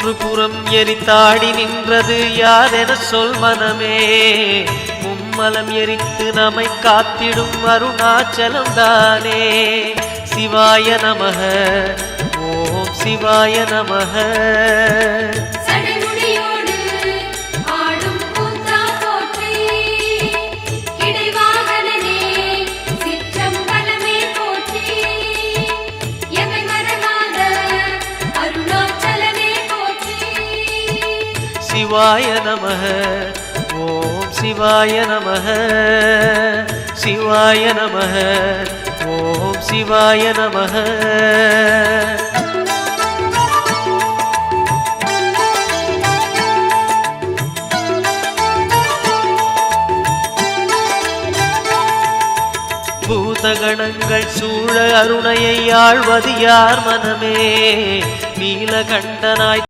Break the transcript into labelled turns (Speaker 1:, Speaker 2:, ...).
Speaker 1: மூன்று புறம் எரித்தாடி நின்றது யாரென சொல் மனமே. மும்மலம் எரித்து நம்மை காத்திடும் அருணாச்சலம் தானே. சிவாய நமக ஓம் சிவாய நமக. சிவாய நமக ஓம் சிவாய நமக. சிவாய நமக ஓம் சிவாய நமக. பூதகணங்கள் சூழ அருணையை ஆழ்வது யார் மனமே. நீலகண்டனாய்